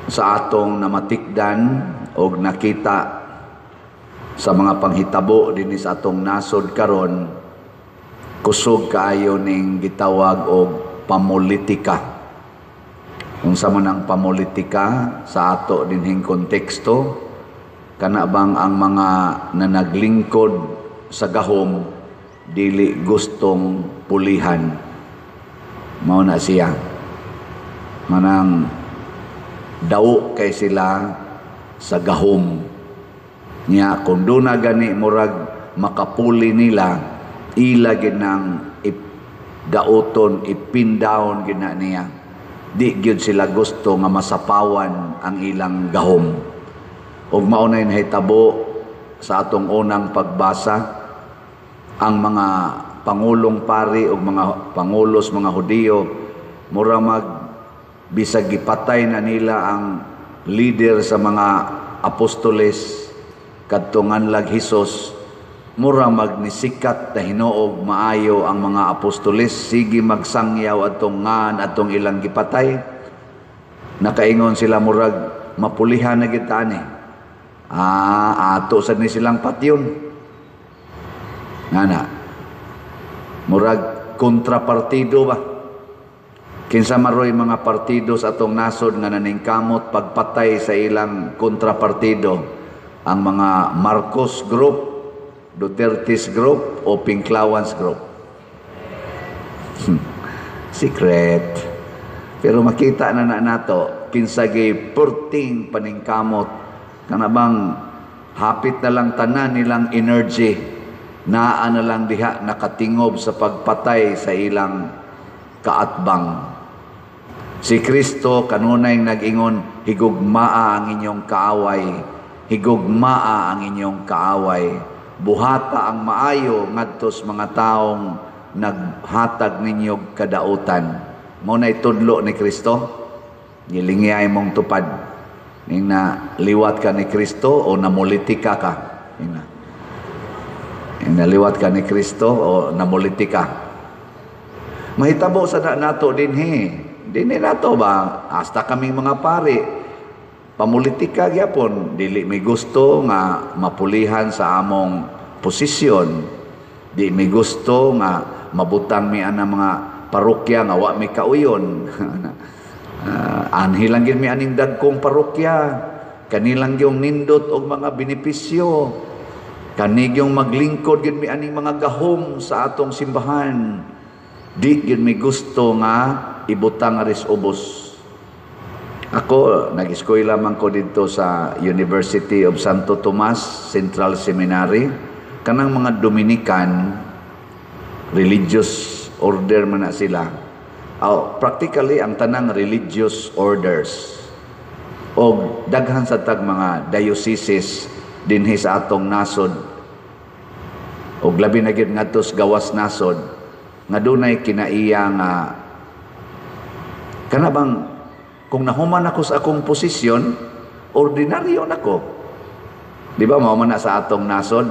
sa atong namatikdan o nakita sa mga panghitabo dinhi sa atong nasod karon, kusog kaayo ning gitawag og pamulitika. Unsa man ang pamulitika sa ato dinhing konteksto, kana bang ang mga nanaglingkod sa gahom dili gustong pulihan. Mao na siya. Manang daw kay sila sa gahom. Nya kung doon na gani murag makapuli nila, ila ginang daoton, ipindown gina niya. Di gyud sila gusto nga masapawan ang ilang gahom. Ug mao na nahitabo sa atong unang pagbasa, ang mga pangulong pari ug mga pangulos, mga Hudiyo, mura bisag gipatay na nila ang leader sa mga apostoles kadtong nganlag Hesus, mura magnisikat na hinuog maayo ang mga apostoles, sige magsangyaw atong ngan atong ilang gipatay. Nakaingon sila murag mapulihan na gitani. Ato sad ni silang patyon. Ngana, murag kontrapartido ba? Kinsa maroy mga partido sa atong nasod nga naningkamot pagpatay sa ilang kontrapartido, ang mga Marcos Group, Duterte's Group o Pinklawans Group. Secret. Pero makita na nato kinsa gay perting paningkamot, kana bang hapit na lang tanan nilang energy, naa na lang diha nakatingob sa pagpatay sa ilang kaatbang. Si Kristo kanunay nag-ingon, higugmaa ang inyong kaaway, higugmaa ang inyong kaaway. Buhata ang maayo ngadtos mga taong naghatag ninyo kadautan. Mao nay tudlo ni Kristo. Gilingiyay mong tupad. Ning na liwat ka ni Kristo o namulitika ka. Naliwat ka ni Kristo o namulitika. Mahitabo sa nato dinhi. Dinhi nato ba hasta kaming mga pari pamulitika gyapon, dili may gusto nga mapulihan sa among posisyon, di may gusto nga mabutang mi ana mga parokya nga wa mi kauyon. Anhi lang gid mi aning dagkong parokya, kanilang gyung nindot og mga benepisyo, kani gyung maglingkod gid mi aning mga gahom sa atong simbahan, di gid mi gusto nga ibutang aris ubos. Ako, nag-eskwela man ko dito sa University of Santo Tomas Central Seminary. Kanang mga Dominican, religious order man na sila. Practically, ang tanang religious orders. O daghan sa tag mga dioceses dinhi sa atong nasod. O labi na gid ngadtos gawas nasod. Nga dunay kinaiya nga kanabang kung nahuman ako sa akong posisyon, ordinaryo nako. Di ba, mahuman na sa atong nasod,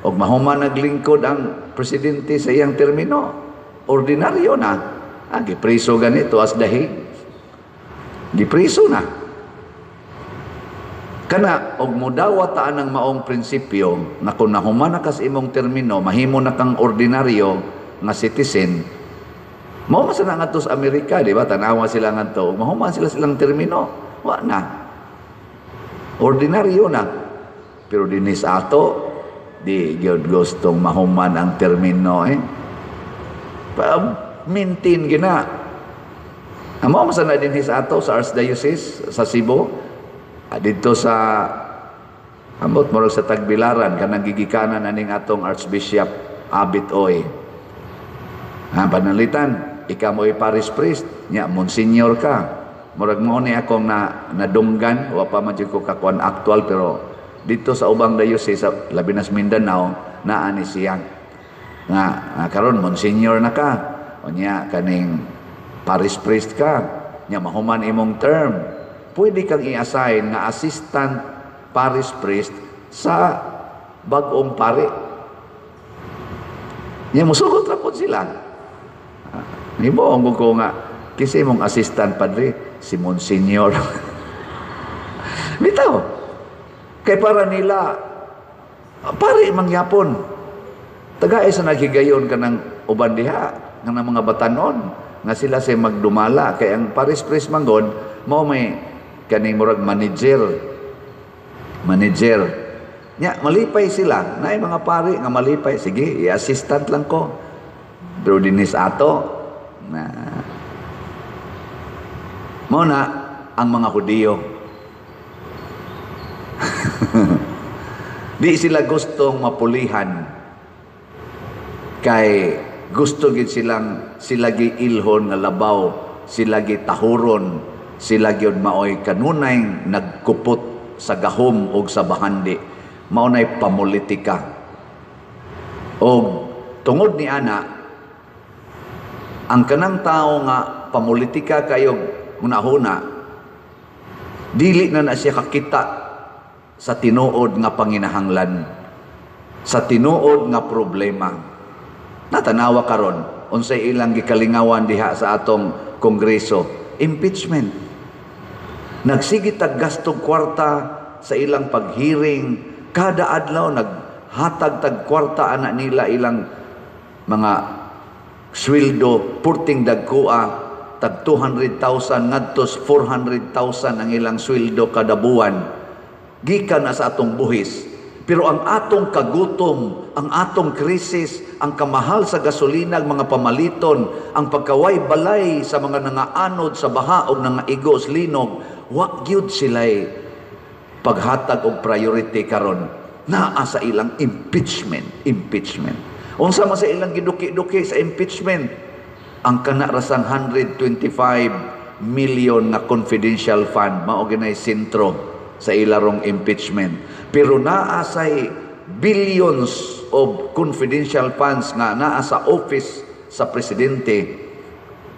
o mahuman naglingkod ang presidente sa iyang termino, ordinaryo na. Gipriso ganito as dahig. Gipriso na. Kana, og mudawataan ng maong prinsipyo, na kung nahuman na kas imong termino, mahimo na kang ordinaryo nga citizen, mahuman sila nga to sa Amerika, di ba? Tanawa sila nga to. Mahuman sila silang termino. Wa na. Ordinaryo na. Pero dinis ato, di gyud gustong mahuman ang termino maintain gina. Mahuman sana dinis ato sa Archdiocese sa Cebu. Dito sa ambot morog sa Tagbilaran, kanang gigikanan aning atong Archbishop Abit Oy. Panalitan, ikaw mo'y parish priest, nya monsignor ka. Murag mo ni akong nadunggan, wa pa man ko kakuan actual, pero dito sa ubang diocese, sa Labinas Mindanao, naani siya. Nga, karon monsignor na ka, o nya kaning parish priest ka, nya mahuman imong term. Pwede kang i-assign nga assistant parish priest sa bag-ong pari. Nya musugot ra po sila. Ibo ang ko nga kasi mong assistant padre si Monsignor. Bitaw. Kay para nila, pare mangyapon. Tagay sa naghigayon ka ng uban diha, ng mga batanon, nga sila say magdumala. Kay ang paris-pres manggod, mao may kaning murag manager. Nya, malipay sila. Naay mga pari nga malipay. Sige, i-assistant lang ko. Pero dinis ato, na mao na ang mga Hudiyo. Di sila gustong mapulihan. Kay gusto gid silang sila gi ilhon nga labaw, sila gi tahuron, sila gyud maoy kanunay nagkupot sa gahom ug sa bahandi. Mao nay pamulitika. Og tungod ni ana, ang kanang tao nga pamulitika kayo hunahuna, dili na siya kakita sa tinuod nga panginahanglan, sa tinuod nga problema. Natanawa karon unsay ilang gikalingawan diha sa atong kongreso, impeachment. Nagsigit tag gastong kwarta sa ilang paghiring, kada adlaw naghatag tag kwarta ana nila ilang mga sweldo, purting dagkua, tag 200,000 ngadtos 400,000 ang ilang sweldo kada buwan, gikan na sa atong buhis. Pero ang atong kagutom, ang atong krisis, ang kamahal sa gasolina, mga pamaliton, ang pagkaway balay sa mga nangaanod sa baha o nangaigo sa linog, wa gyud sila'y paghatag og priority karon. Naa sa ilang impeachment. Unsa man sa ilang giduki-duki sa impeachment? Ang kanarasang 125 million na confidential fund mao ginay sentro sa ilarong impeachment. Pero naa say billions of confidential funds nga naa sa office sa presidente,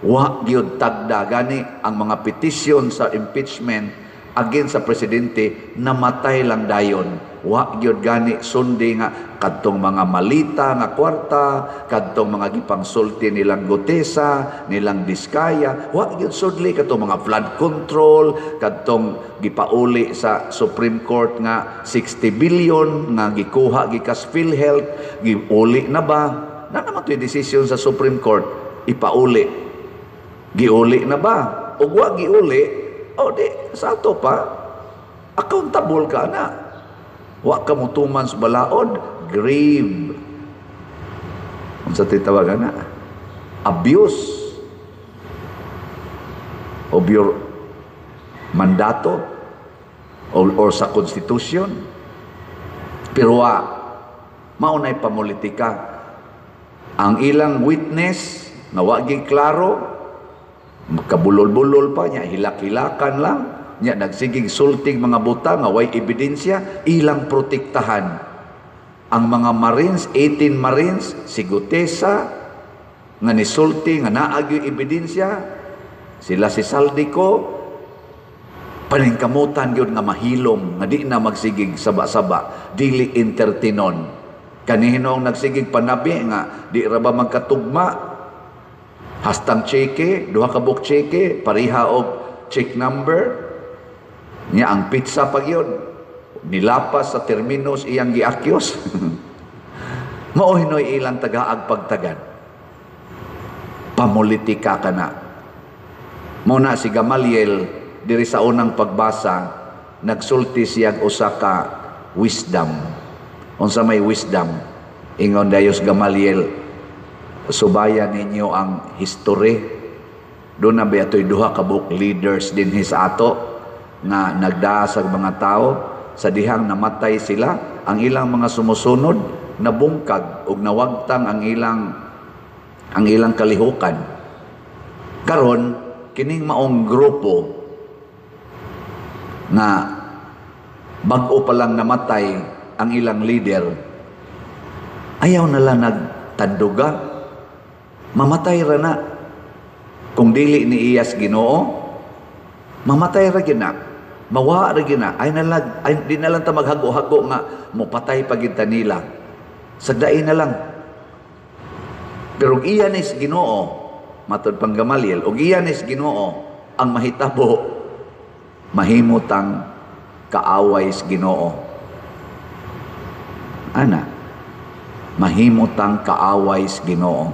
wa gyud tagda gani ang mga petisyon sa impeachment against sa presidente, namatay lang dayon. Wa gyud gani sundi nga kadtong mga malita nga kwarta, kadtong mga gipangsulti nilang Gutesa, nilang Diskaya, wa gyud sudli kadtong mga flood control, kadtong gipauli sa Supreme Court nga 60 billion nga gikuha gikas PhilHealth, giuli na ba? Na naman to'y desisyon sa Supreme Court, ipauli. Giuli na ba? O wa giuli, o di, sa ato pa, accountable ka na. Wa ka mutuman sa balaod, grave. Kung sa titawagan na, abuse of your mandato or sa konstitusyon. Pero maunay pamulitika. Ang ilang witness na wagi klaro, kabulol-bulol pa niya, hilak-hilakan lang niya, nagsigig sulting mga buta nga way ebidensya, ilang protektahan. Ang mga Marines, 18 Marines, si Gutesa nga nisulti nga naagyo ebidensya, sila si Saldico, paningkamutan yun nga mahilom, nga di na magsigig saba-saba, dili entertinon. Kanihinong nagsigig panabi nga di ra ba magkatugma, hastang cheque, duha ka buk cheque, pariha og check number, niya ang pizza pag yun, nilapas sa terminos iyang giakyos. Mauhinoy ilang tagaag pagtagan. Pamulitika ka na. Muna si Gamaliel, diri sa unang pagbasa, nagsulti siyag usa ka wisdom. Unsa may wisdom? Ingon dayos Gamaliel, subayan ninyo ang history. Doon na ba ito'y duha ka book leaders din sa ato, nga nagdaasag mga tao, sa dihang namatay sila, ang ilang mga sumusunod, nabungkag ug nawagtang ang ilang kalihukan. Karon kining maong grupo na bag-o pa lang namatay ang ilang leader, ayaw nala nagtanduga, mamatay ra na. Kung dili ni iyas Ginoo, mamatay ra gina, mawa ra gina, ay di na lang ta maghago-hago nga mopatay pagid ta nila. Sagdain na lang. Pero iyan is Ginoo, matod pang Gamaliel, og iyan is Ginoo ang mahitabo, mahimutang kaaway sa Ginoo. Ana, mahimutang kaaway sa Ginoo.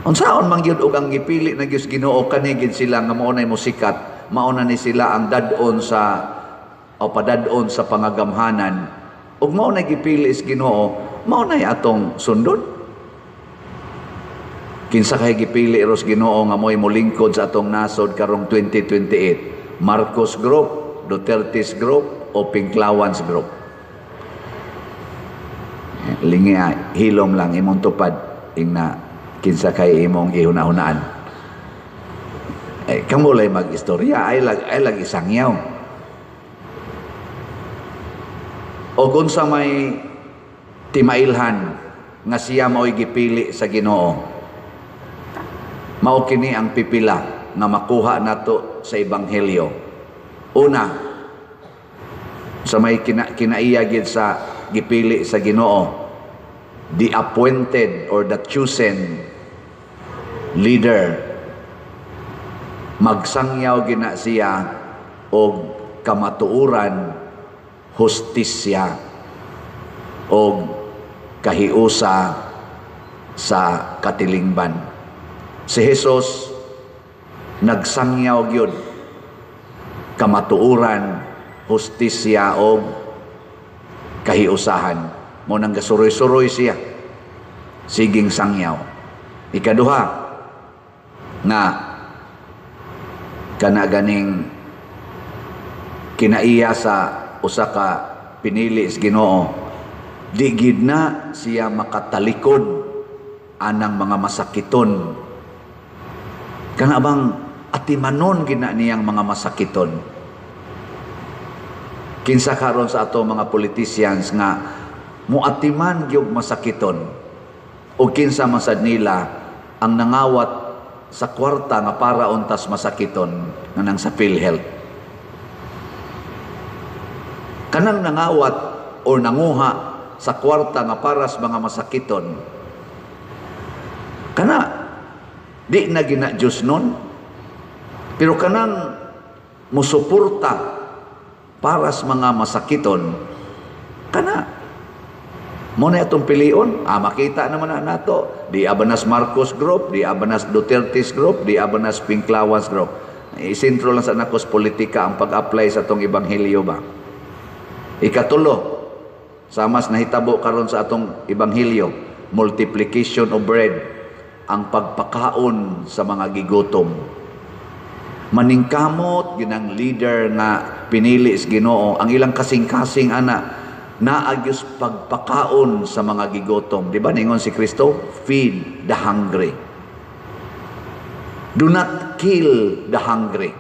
Unsaon man gyud og ang gipili na gyud Ginoo kani gid sila nga mao nay musikat, mao na ni sila ang dadon sa o padadon sa pangagamhanan. Ug mao na gipili sa Ginoo, mao nay atong sundon. Kinsa kay gipili ros Ginoo nga mo'y molingkod sa atong nasod karong 2028? Marcos Group, Duterte's Group o Pinklawans Group? Lingi hilom lang imong tupad ingna kinsa kay imong ihuna-hunaan. Kamo lay mag-istorya ay lag isangyaw. O kung sa may timailhan nga siya mao'y gipili sa Ginoo, mao kini ang pipila nga makuha nato sa ebanghelyo. Una, sa may kinaiya gid sa gipili sa Ginoo, the appointed or the chosen leader, magsangyaw gina siya og kamatuoran, hustisya og kahiusa sa katilingban. Si Jesus nagsangyaw gyud kamatuoran, hustisya og kahiusahan. Mo nang gasuroy-suroy siya, siging sangyaw. Ikaduha, nga kana ganing kinaiya sa usa ka pinili sa Ginoo, di gid na siya makatalikod anang mga masakiton. Kana bang atimanon gina niyang mga masakiton. Kinsa karon sa ato mga politicians nga muatiman gyud masakiton o kinsa masad nila ang nangawat sa kwarta nga para untas masakiton nga nang sa PhilHealth. Kanang nangawat o nanguha sa kwarta nga para sa mga masakiton, kana di na gina Diyos nun, pero kanang musuporta para sa mga masakiton, kana mo na itong pilion, makita naman na nato, di abanas Marcos Group, di abanas Duterte's Group, di abanas Pinklawans Group. Isintro lang sa nakos politika ang pag-apply sa atong ebanghelyo ba. Ikatulo, sa mas nahitabo karon sa atong ebanghelyo, multiplication of bread, ang pagpakaon sa mga gigutom. Maningkamot ginang leader nga pinili sa Ginoo, ang ilang kasing-kasing ana naagyos pagpakaon sa mga gigutom. Di ba ningon si Kristo? Feed the hungry. Do not kill the hungry.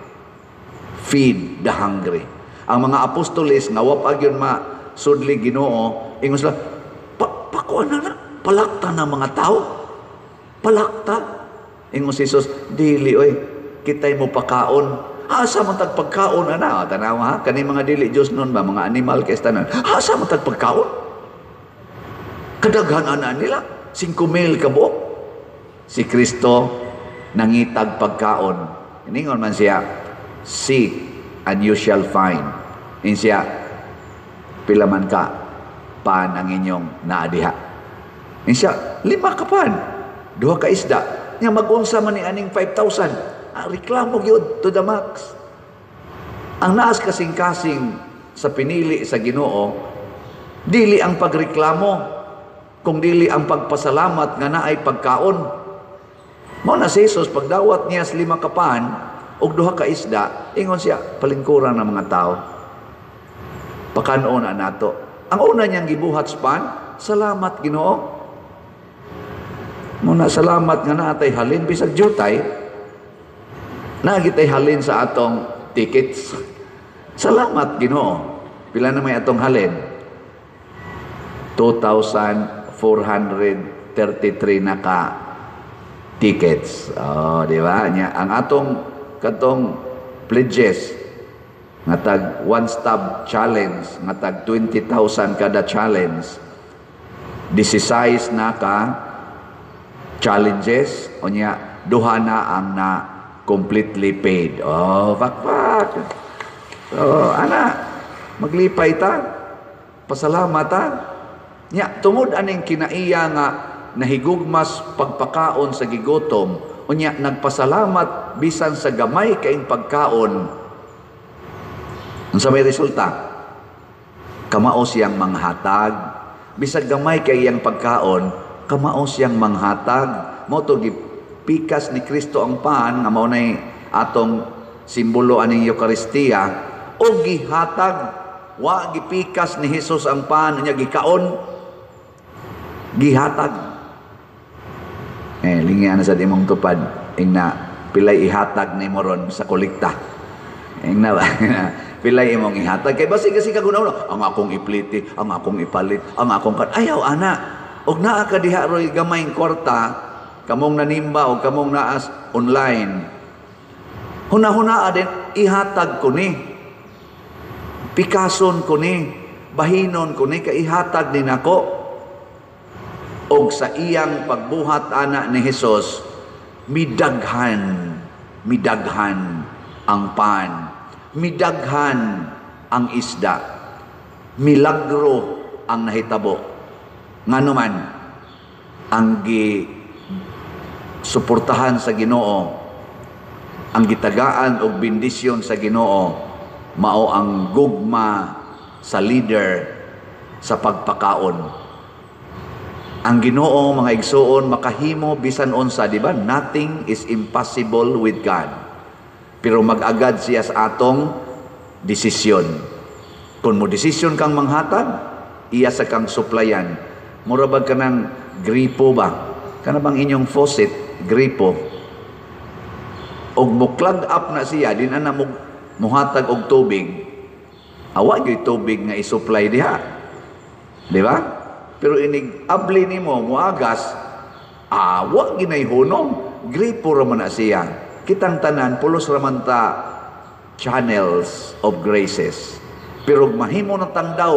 Feed the hungry. Ang mga apostoles nga wapag yun sudli Ginoo, ingon sila, pakuan na, palakta na mga tao. Palakta. Ingon si Jesus, dili oy, kitay mo pakaon. Asa man tag pagkaon ana, tanaw ha, kani mga dili Dios nun ba, mga animal kay tanan. Asa man tag pagkaon? Kadaghan ana nila, 5,000 ka buok. Si Kristo nangitag pagkaon. Iningon man siya, seek and you shall find. In siya, pila man ka pan ang inyong naadiha. In siya, 5 ka pan, 2 ka isda. Nya mag-unsa man ni aning 5,000. Reklamo yun to the max. Ang naas kasing-kasing sa pinili sa Ginoo, dili ang pagreklamo, kung dili ang pagpasalamat nga naay pagkaon. Mao na si Jesus, pagdawat niya sa 5 kapan o 2 ka isda, ingon siya, palingkuran ng mga tao. Pakanon na nato. Ang una niyang gibuhat sa pan, salamat Ginoo. Muna salamat nga natay halin, bisag jutay, nagitay halin sa atong tickets. Salamat Ginoo. Pila na may atong halin? 2,433 na ka tickets. Oh, di ba? Ang atong katong pledges nga tag one stop challenge, nga tag 20,000 kada challenge. 16 na ka challenges o niya duha na ang na completely paid. Oh, pakpak. So, ana, maglipay ta, pasalamat ta. Nya, tungod aning kinaiya nga nahigugmas pagpakaon sa gigutom, unya nagpasalamat bisan sa gamay kaing pagkaon. Unsa may resulta? Kamao siyang manghatag. Bisag gamay kay iyang pagkaon, kamao siyang manghatag. Mao to gipikas ni Kristo ang pan nga mao nay atong simbolo aning Eucharistia o gihatag. Wa gipikas ni Hesus ang pan nya gikaon, gihatag. Lingi ana sa imong tupad ingna pilay ihatag nimo ron sa kolekta. Ingna ba? Pilay imong ihatag kay basi kasi kagunaw ang akong ipliti, ang akong ipalit, ang akong ayaw ana. Og naa ka diha roy gamayng kwarta, kamong nanimba o kamong naas online. Huna-huna din ihatag ko ni. Pikason ko ni, bahinon ko ni kay ihatag din ako. Og sa iyang pagbuhat ana ni Hesus, midaghan ang pan, midaghan ang isda, milagro ang nahitabo. Ngano man ang suportahan sa Ginoo, ang gitagaan og bendisyon sa Ginoo, mao ang gugma sa leader sa pagpakaon. Ang Ginoo, mga igsoon, makahimo bisan unsa, di ba? Nothing is impossible with God. Pero mag-agad siya sa atong desisyon. Kung mo desisyon kang manghatag, iya sa kang suplayan. Murabag ka ng gripo ba? Kana bang inyong faucet, gripo? Og muklag up na siya, din na muhatag og tubig. Awa gyud tubig nga isupply diha. Di ba? Pero inig abli nimo muagas, awa ginay hunong, gripo ra man na siya. Kitang tanan pulos ra man ta channels of graces. Pero mahimo na tangdaw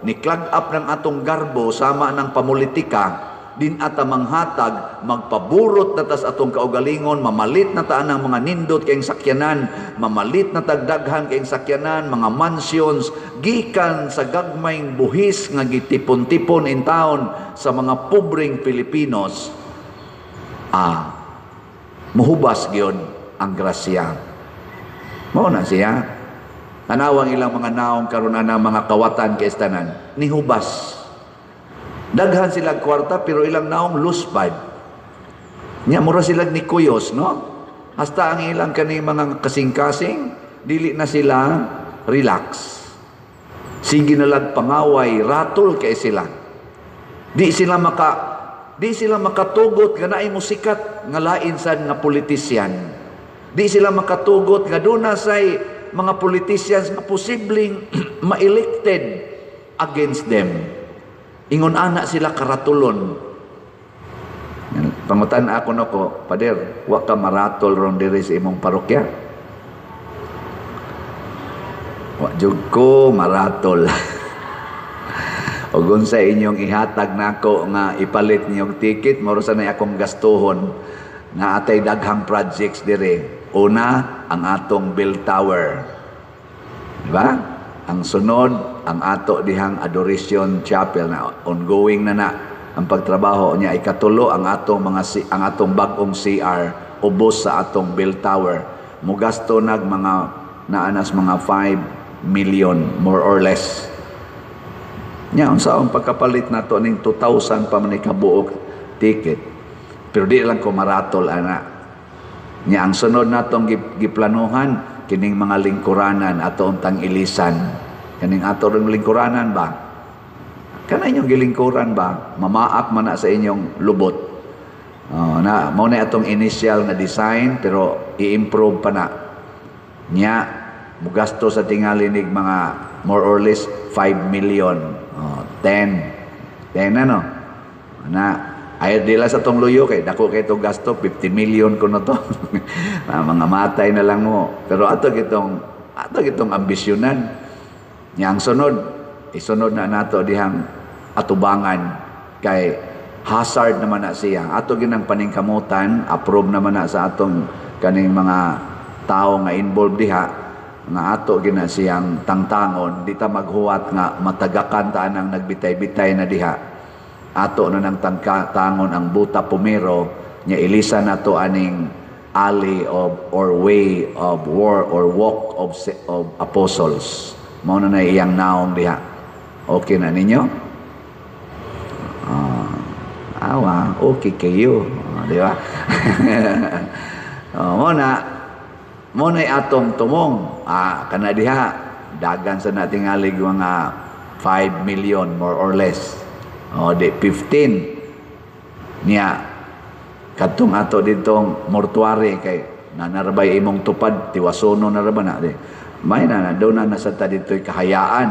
ni clog up ng atong garbo sama ng pamulitika, din ata manghatag, magpaburot na tas atong kaugalingon, mamalit na taan ang mga nindot kayong sakyanan, mamalit na tagdaghan kayong sakyanan, mga mansions, gikan sa gagmayng buhis nga gitipon-tipon in town sa mga pobreng Pilipinos. Muhubas gyud ang grasya. Mao na siya. Tanawang ilang mga naong karon ana mga kawatan kay tanan, nihubas. Daghan silang kwarta pero ilang naong luspad. Nya mura silang ni kuyos, no? Hasta ang ilang kani mga kasing-kasing, dili na sila relax. Sige na lang pangaway, ratol kay sila. Di sila makatugot nga naay musikat nga lain sad nga politisyan. Di sila makatugot nga duna say mga politicians nga posibleng ma-elected against them. Ingon ana sila karatulon. Pangutan ako nako, pader, wa ka maratol ron diri sa imong parokya. Wa jud ko maratol. Og unsa inyong ihatag nako nga ipalit niyong ticket, moro sanay akong gastuhon na atay daghang projects dire. Una, ang atong bell tower. Diba? Ang sunod, ang ato dihang adoration chapel na ongoing na ang pagtrabaho niya. Ikatulo, ang atong bagong CR ubos sa atong bell tower. Mugasto nag mga naanas mga 5 million more or less. Nya unsa ang pagkapalit nato ning 2,000 pa man kabuok ticket. Pero di lang ko maratol ana. Nya ang sunod natong giplanuhan kining mga lingkuranan ato untang ilisan. Kaning ato ring lingkuranan ba? Kana inyong gilingkuran ba? Mamaak man na sa inyong lubot. Na mao na atong initial na design pero i-improve pa na. Nya mugasto sa tingali nig mga more or less 5 million. 10 ano? Na ay dila sa tong luyo kay dako kay to gasto 50 million kuno to. Mga matay na lang mo. Pero ato gitong ambisyonan. Yang sunod, isunod na nato dihang atubangan kay hazard naman na siya. Ato ginang paningkamutan, approve naman na sa atong kaning mga tao nga involved diha nga ato gina siyang tangtangon, di ta maghuwat nga matagakan ta nang nagbitay-bitay na diha. Ato na nang tangtangon ang buta pumero, nya ilisa na to aning alley of or way of war or walk of apostles. Mao na iyang naong diha. Okay na ninyo? Okay kayo. Di ba? Mo na atong tumong. Kana diha, dagan sa nating alig mga 5 million more or less. Di 15. Niya, katong ato ditong mortuary kay nanarabay imong tupad, tiwasono na raba na. May doon na nasa ta dito'y kahayaan.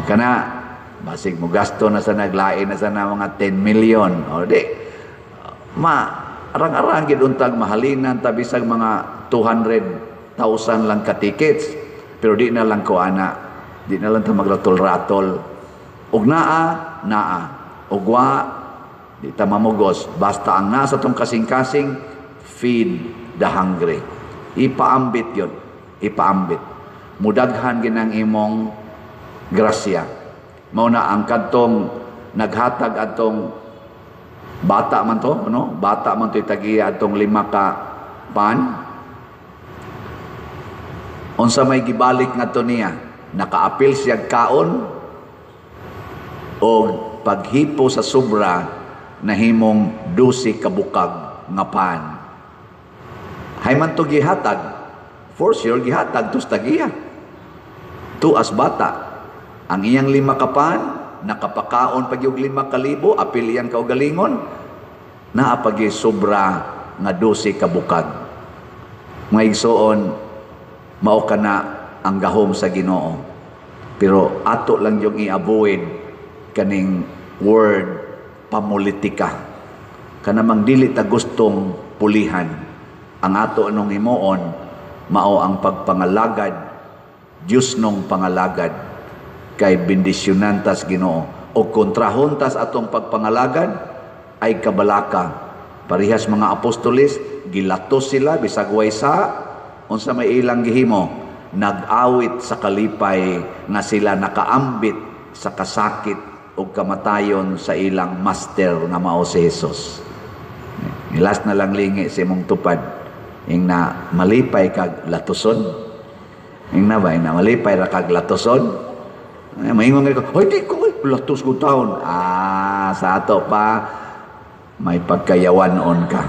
Kana, basig mo gasto na sa naglain na sa na mga 10 million. Arang-arang giduntag mahalinan tabisag mga 200,000 lang ka tickets. Pero di na lang ko ana. Di na lang ta magratol-ratol. Ug naa. Ugwa, di ta mamugos. Basta ang nasa tong kasing-kasing, feed the hungry. Ipaambit yon. Ipaambit. Mudaghan ginang imong grasya. Mao na ang kadtong naghatag atong bata man to, no? Bata man to itagiya atong 5 ka pan. Unsa may gibalik ngadto niya, nakaapil siya kaon o paghipo sa sobra nahimong 12 ka bukag nga pan. Hay man to gihatag, for sure gihatag tus tagiya. Tu as bata, ang iyang 5 ka pan nakapakaon pag yung 5,000, apil iyang kaugalingon, naapagi sobra nga 12 ka bukag. Mga igsoon, mao ka na ang gahom sa Ginoo. Pero ato lang yung i-avoid kaning word pamulitika. Kanamang dili ta gustong pulihan. Ang ato anong himuon, mao ang pagpangalagad, Diyos nung pangalagad, kay bendisyonantas Ginoo o kontrahontas atong pagpangalagad ay kabalaka. Parihas mga apostolis, gilatos sila bisag way sa unsa may ilang gihimo, nag-awit sa kalipay nga sila nakaambit sa kasakit o kamatayon sa ilang master nga mao si Jesus. Ilas na lang lingi si mong tupad ing na malipay kag latoson. Ing na ba na malipay ra kag latoson? Maingon ko, "Hoy, di ko latos ko taon." Sa ato pa may pagkayawanon ka.